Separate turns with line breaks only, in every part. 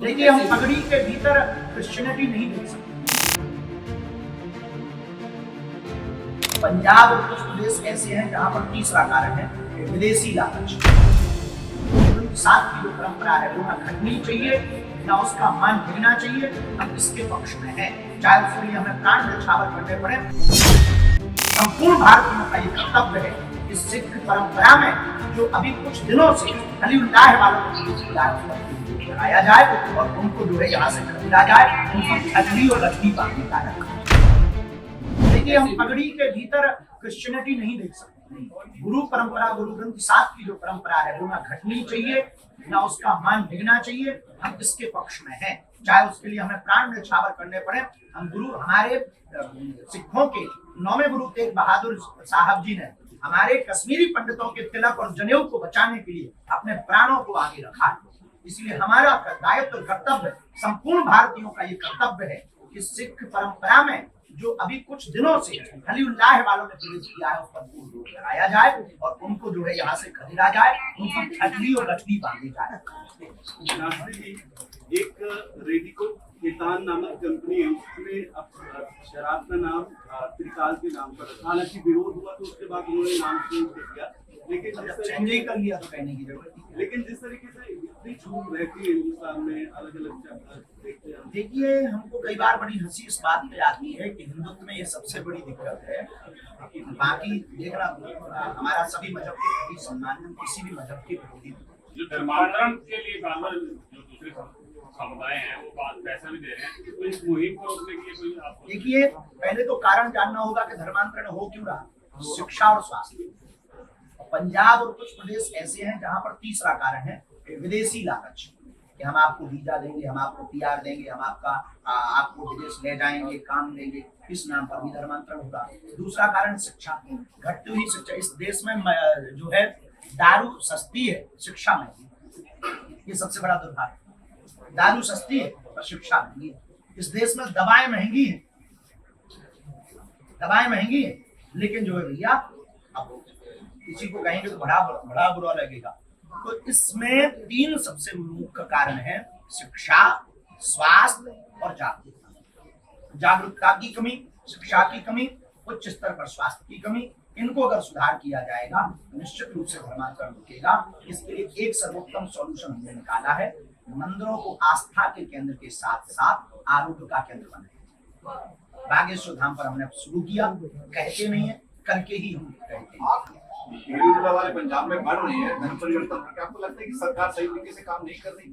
देखिए, हम पगड़ी के भीतर क्रिश्चियनिटी नहीं देख सकते। पंजाब और कुछ प्रदेश ऐसे हैं जहां पर तीसरा कारण है विदेशी लालच। 7 की जो परंपरा है वो ना घटनी चाहिए, ना उसका मान गिरना चाहिए। हम इसके पक्ष में हैं, चाहे उसके लिए हमें प्राण न्यौछावर करने पड़े। संपूर्ण भारतीयों का ये कर्तव्य है कि सिख परंपरा में जो अभी कुछ दिनों से हलीउल्लाह वालों को लगाया जाए और उनको जो है यहाँ से खरीदा जाए, उनकी छतरी और लकड़ी बांधी जाए। देखिए, हम पगड़ी के भीतर क्रिश्चियनिटी नहीं देख सकते। गुरु परंपरा, गुरु ग्रंथ साहिब की जो परंपरा है वो ना घटनी चाहिए, ना उसका मान भिगना चाहिए। हम इसके पक्ष में हैं, चाहे उसके लिए हमें प्राण न्यौछावर करने पड़े। हम गुरु, हमारे सिखों के 9वें गुरु तेग बहादुर साहब जी ने हमारे कश्मीरी पंडितों के तिलक और जनेऊ को बचाने के लिए अपने प्राणों को आगे रखा है। इसलिए हमारा दायित्व और कर्तव्य, संपूर्ण भारतीयों का ये कर्तव्य है कि सिख परंपरा में जो अभी कुछ दिनों से हलीउल्लाह वालों ने प्रवेश किया है उस पर पूर्ण रोक लगाया जाए और उनको जो है यहाँ से खरीदा जाए, उनकी छतरी और लकड़ी बांधी जाए।
एक रेडिको खेतान नामक कंपनी है, उसमें शराब का नाम त्रिकाल के नाम पर, हालांकि विरोध हुआ तो उसके बाद उन्होंने नाम चेंज कर दिया,
लेकिन कर लिया तो कहने की जरूरत नहीं।
लेकिन जिस तरीके से इतनी छूट रहती है हिंदुस्तान में, अलग अलग देखते हैं।
देखिए, हमको कई बार बड़ी हंसी इस बात पे आती है कि हिंदुत्व में ये सबसे बड़ी दिक्कत है। बाकी देखना, हमारा सभी मजहब के प्रति सम्मान है, किसी भी मजहब के विरोधी।
जो धर्मांतरण के लिए जो दूसरे समुदाय हैं वो पैसा भी दे रहे हैं, तो इस मुहिम को रोकने के लिए कोई आप
देखिए, पहले तो कारण जानना होगा कि धर्मांतरण हो क्यों रहा। शिक्षा और स्वास्थ्य। पंजाब और कुछ प्रदेश ऐसे हैं जहां पर तीसरा कारण है विदेशी लालच, कि हम आपको वीजा देंगे, हम आपको पीआर देंगे, हम आपको विदेश ले जाएंगे, काम देंगे। इस नाम पर भी धर्मांतरण होगा। दूसरा कारण शिक्षा, घटती हुई शिक्षा। इस देश में जो है दारू सस्ती है, शिक्षा महंगी। ये सबसे बड़ा दुर्भाग्य। दारू सस्ती है और शिक्षा महंगी है। इस देश में दवाएं महंगी है, लेकिन जो है भैया, अब किसी को कहेंगे तो बड़ा बुरा लगेगा। तो इसमें 3 सबसे मुख्य कारण है: शिक्षा, स्वास्थ्य और जागरूकता। जागरूकता की कमी, शिक्षा की कमी, उच्च स्तर पर स्वास्थ्य की कमी, इनको अगर सुधार किया जाएगा निश्चित रूप से धर्मांतरण रुकेगा। इसके लिए एक सर्वोत्तम सॉल्यूशन हमने निकाला है: मंदिरों को आस्था के केंद्र के साथ साथ आरोग्य का केंद्र बनाए। बागेश्वर धाम पर हमने शुरू किया, कहते नहीं है, करके ही हम कहते हैं।
हिंदुत्व वाले पंजाब में बढ़ रही है धर्म परिवर्तन, क्या आपको लगता है कि सरकार सही तरीके से काम नहीं कर रही?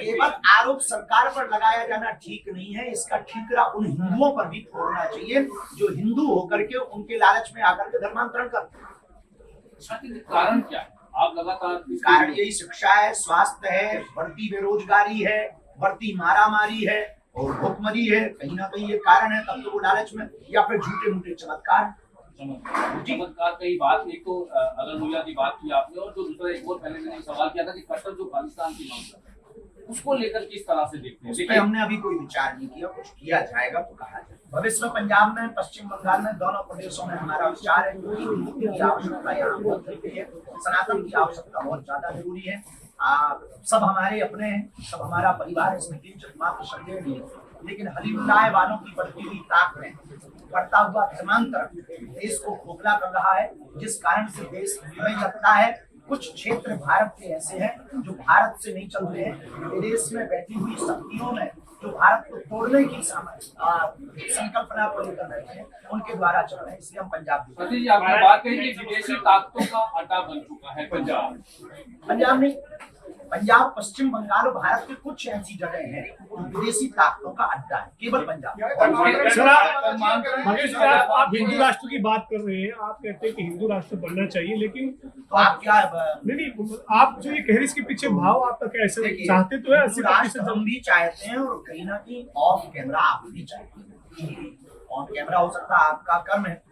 केवल आरोप सरकार पर लगाया जाना ठीक नहीं है। इसका ठीकरा उन हिंदुओं पर भी फोड़ना चाहिए जो हिंदू होकर के उनके लालच में आकर के धर्मांतरण करते हैं।
कारण क्या है? आप लगातार
कारण यही शिक्षा है, स्वास्थ्य है, बढ़ती बेरोजगारी है, बढ़ती मारामारी है और भुखमरी है। कहीं ना कहीं ये कारण है, तब तो वो लालच में, या फिर झूठे मूठे चमत्कार
की बात। एक तो अलग की बात की आपने, और जो दूसरा एक और पहले मैंने सवाल किया था कि कट्टर जो खालिस्तान की मांग करता है उसको लेकर किस तरह से देखते हैं?
देखिए, हमने अभी कोई विचार नहीं किया, कुछ किया जाएगा तो कहा जाए। भविष्य में पंजाब में, पश्चिम बंगाल में, दोनों प्रदेशों में हमारा विचार है कि हिंदू की आवश्यकता यहाँ बहुत जरूरी है, सनातन की आवश्यकता बहुत ज्यादा जरूरी है। सब हमारे अपने हैं, सब हमारा परिवार, इसमें किंचित मात्र संदेह नहीं है। लेकिन हलीउल्लाह वालों की बढ़ती हुई ताक में बढ़ता हुआ धर्मांतरण देश को खोखला कर रहा है, जिस कारण से देश में लगता है कुछ क्षेत्र भारत के ऐसे हैं जो भारत से नहीं चल रहे हैं। विदेश में बैठी हुई शक्तियों में जो भारत को तोड़ने की संकल्पना को लेकर बैठे हैं, उनके द्वारा चल रहे हैं। इसलिए हम पंजाब
आपने बात कही कि विदेशी ताकतों का अड्डा बन चुका है
पंजाब नहीं, पंजाब, पश्चिम बंगाल और भारत के कुछ ऐसी जगह हैं विदेशी ताकतों का अड्डा है, केवल पंजाब।
आप हिंदू राष्ट्र की बात कर रहे हैं, आप कहते हैं कि हिंदू राष्ट्र बनना चाहिए, लेकिन
तो आप क्या
नहीं, आप जो ये कह रहे हैं इसके पीछे भाव आपका कैसे चाहते तो है?
हम भी चाहते हैं और कहीं ना कहीं ऑफ कैमरा आप भी चाहते हैं। ऑन कैमरा हो सकता है आपका कर्म है,